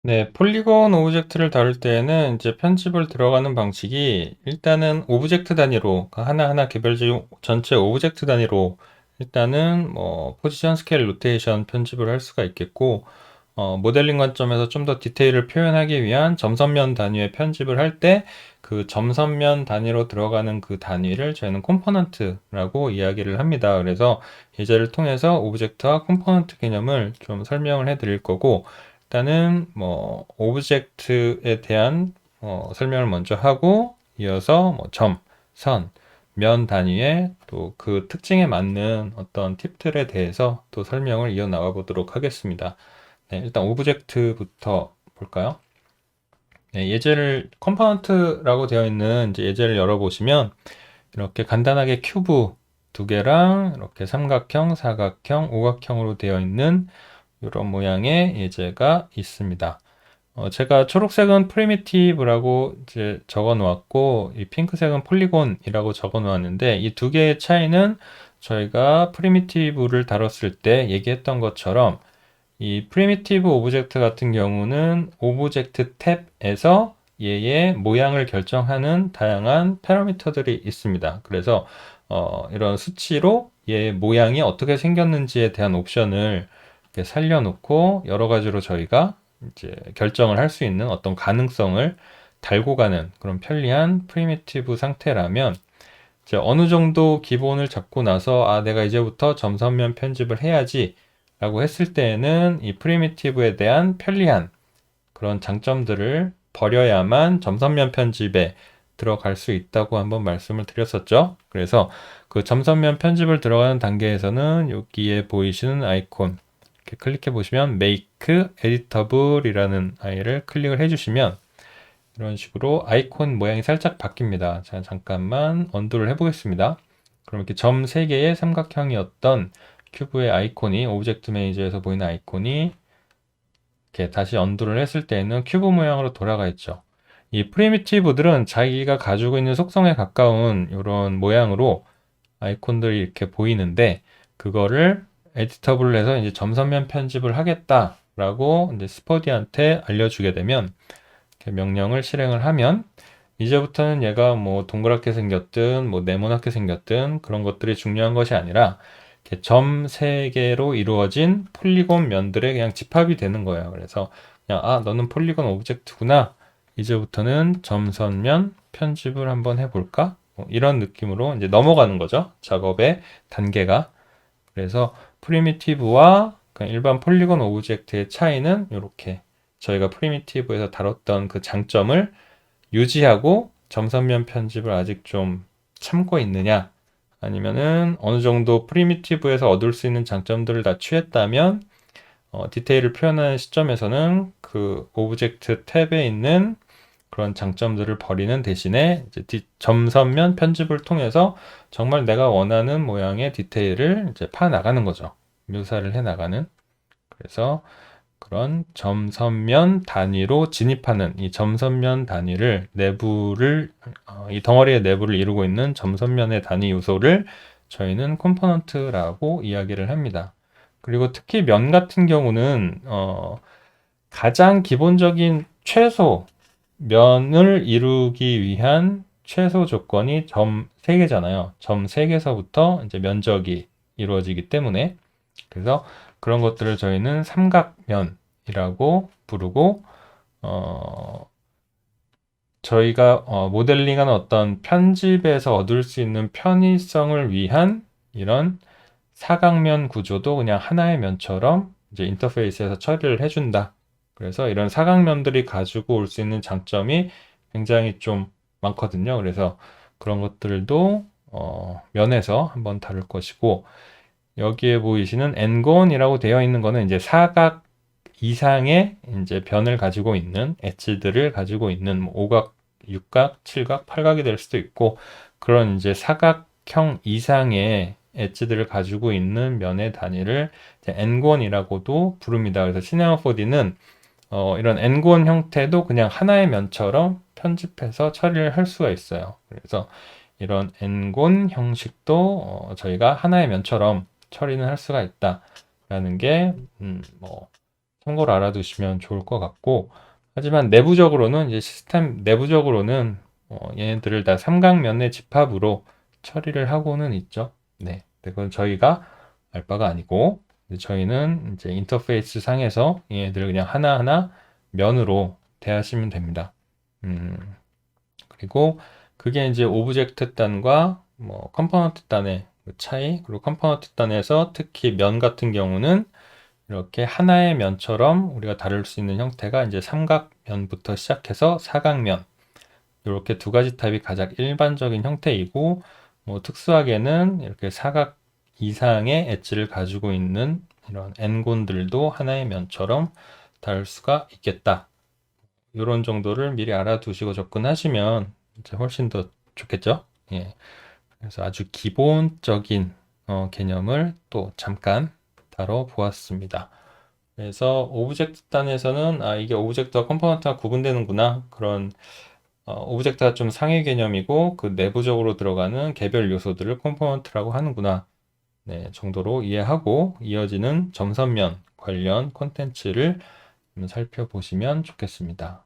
네, 폴리곤 오브젝트를 다룰 때에는 이제 편집을 들어가는 방식이 일단은 오브젝트 단위로 하나하나 개별적 전체 오브젝트 단위로 일단은 포지션, 스케일, 로테이션 편집을 할 수가 있겠고 모델링 관점에서 좀 더 디테일을 표현하기 위한 점선면 단위의 편집을 할 때 그 점선면 단위로 들어가는 그 단위를 저희는 컴포넌트라고 이야기를 합니다. 그래서 예제를 통해서 오브젝트와 컴포넌트 개념을 좀 설명을 해 드릴 거고 일단은 오브젝트에 대한 설명을 먼저 하고 이어서 점, 선, 면 단위의 또 그 특징에 맞는 어떤 팁들에 대해서 또 설명을 이어 나가 보도록 하겠습니다. 네, 일단 오브젝트부터 볼까요? 네, 예제를 컴포넌트라고 되어 있는 이제 예제를 열어보시면 이렇게 간단하게 큐브 두 개랑 이렇게 삼각형, 사각형, 오각형으로 되어 있는 이런 모양의 예제가 있습니다. 제가 초록색은 프리미티브라고 이제 적어 놓았고, 이 핑크색은 폴리곤이라고 적어 놓았는데, 이 두 개의 차이는 저희가 프리미티브를 다뤘을 때 얘기했던 것처럼, 이 프리미티브 오브젝트 같은 경우는 오브젝트 탭에서 얘의 모양을 결정하는 다양한 파라미터들이 있습니다. 그래서 이런 수치로 얘 모양이 어떻게 생겼는지에 대한 옵션을 이렇게 살려놓고 여러 가지로 저희가 이제 결정을 할 수 있는 어떤 가능성을 달고 가는 그런 편리한 프리미티브 상태라면 이제 어느 정도 기본을 잡고 나서 내가 이제부터 점선면 편집을 해야지 라고 했을 때에는 이 프리미티브에 대한 편리한 그런 장점들을 버려야만 점선면 편집에 들어갈 수 있다고 한번 말씀을 드렸었죠. 그래서 그 점선면 편집을 들어가는 단계에서는 여기에 보이시는 아이콘 이렇게 클릭해 보시면 Make Editable 이라는 아이를 클릭을 해주시면 이런 식으로 아이콘 모양이 살짝 바뀝니다. 자, 잠깐만 언두를 해보겠습니다. 그럼 이렇게 점 3개의 삼각형이었던 큐브의 아이콘이 오브젝트 매니저에서 보이는 아이콘이 이렇게 다시 언두를 했을 때에는 큐브 모양으로 돌아가 있죠. 이 프리미티브들은 자기가 가지고 있는 속성에 가까운 이런 모양으로 아이콘들이 이렇게 보이는데 그거를 에디터블로 해서 이제 점선면 편집을 하겠다라고 이제 스퍼디한테 알려주게 되면 이렇게 명령을 실행을 하면 이제부터는 얘가 동그랗게 생겼든 네모나게 생겼든 그런 것들이 중요한 것이 아니라 이렇게 점 3개로 이루어진 폴리곤 면들의 그냥 집합이 되는 거예요. 그래서 그냥 너는 폴리곤 오브젝트구나. 이제부터는 점선면 편집을 한번 해볼까? 이런 느낌으로 이제 넘어가는 거죠. 작업의 단계가. 그래서 프리미티브와 그냥 일반 폴리곤 오브젝트의 차이는 이렇게 저희가 프리미티브에서 다뤘던 그 장점을 유지하고 점선면 편집을 아직 좀 참고 있느냐 아니면은 어느 정도 프리미티브에서 얻을 수 있는 장점들을 다 취했다면 디테일을 표현하는 시점에서는 그 오브젝트 탭에 있는 그런 장점들을 버리는 대신에 이제 점선면 편집을 통해서 정말 내가 원하는 모양의 디테일을 이제 파 나가는 거죠. 묘사를 해 나가는. 그래서 그런 점선면 단위로 진입하는 이 점선면 단위를 이 덩어리의 내부를 이루고 있는 점선면의 단위 요소를 저희는 컴포넌트라고 이야기를 합니다. 그리고 특히 면 같은 경우는 가장 기본적인 최소 면을 이루기 위한 최소 조건이 점 3개잖아요. 점 3개서부터 이제 면적이 이루어지기 때문에 그래서 그런 것들을 저희는 삼각면이라고 부르고 저희가 모델링한 어떤 편집에서 얻을 수 있는 편의성을 위한 이런 사각면 구조도 그냥 하나의 면처럼 이제 인터페이스에서 처리를 해준다. 그래서 이런 사각면들이 가지고 올 수 있는 장점이 굉장히 좀 많거든요. 그래서 그런 것들도 면에서 한번 다룰 것이고 여기에 보이시는 엔곤이라고 되어 있는 거는 이제 사각 이상의 이제 변을 가지고 있는 엣지들을 가지고 있는 오각, 육각, 칠각, 팔각이 될 수도 있고 그런 이제 사각형 이상의 엣지들을 가지고 있는 면의 단위를 엔곤이라고도 부릅니다. 그래서 시네마 4D는 이런 엔곤 형태도 그냥 하나의 면처럼 편집해서 처리를 할 수가 있어요. 그래서 이런 n곤 형식도 저희가 하나의 면처럼 처리는 할 수가 있다라는 게 뭐 참고로 알아두시면 좋을 것 같고, 하지만 내부적으로는 이제 시스템 내부적으로는 얘네들을 다 삼각면의 집합으로 처리를 하고는 있죠. 네, 그건 저희가 알 바가 아니고 저희는 이제 인터페이스 상에서 얘네들을 그냥 하나하나 면으로 대하시면 됩니다. 그리고 그게 이제 오브젝트 단과 뭐 컴포넌트 단의 차이, 그리고 컴포넌트 단에서 특히 면 같은 경우는 이렇게 하나의 면처럼 우리가 다룰 수 있는 형태가 이제 삼각면부터 시작해서 사각면, 이렇게 두 가지 타입이 가장 일반적인 형태이고, 뭐 특수하게는 이렇게 사각 이상의 엣지를 가지고 있는 이런 n곤들도 하나의 면처럼 다룰 수가 있겠다. 이런 정도를 미리 알아두시고 접근하시면 이제 훨씬 더 좋겠죠? 예. 그래서 아주 기본적인 개념을 또 잠깐 다뤄보았습니다. 그래서 오브젝트 단에서는 이게 오브젝트와 컴포넌트가 구분되는구나, 그런 오브젝트가 좀 상위 개념이고 그 내부적으로 들어가는 개별 요소들을 컴포넌트라고 하는구나, 네, 정도로 이해하고 이어지는 점선면 관련 콘텐츠를 살펴보시면 좋겠습니다.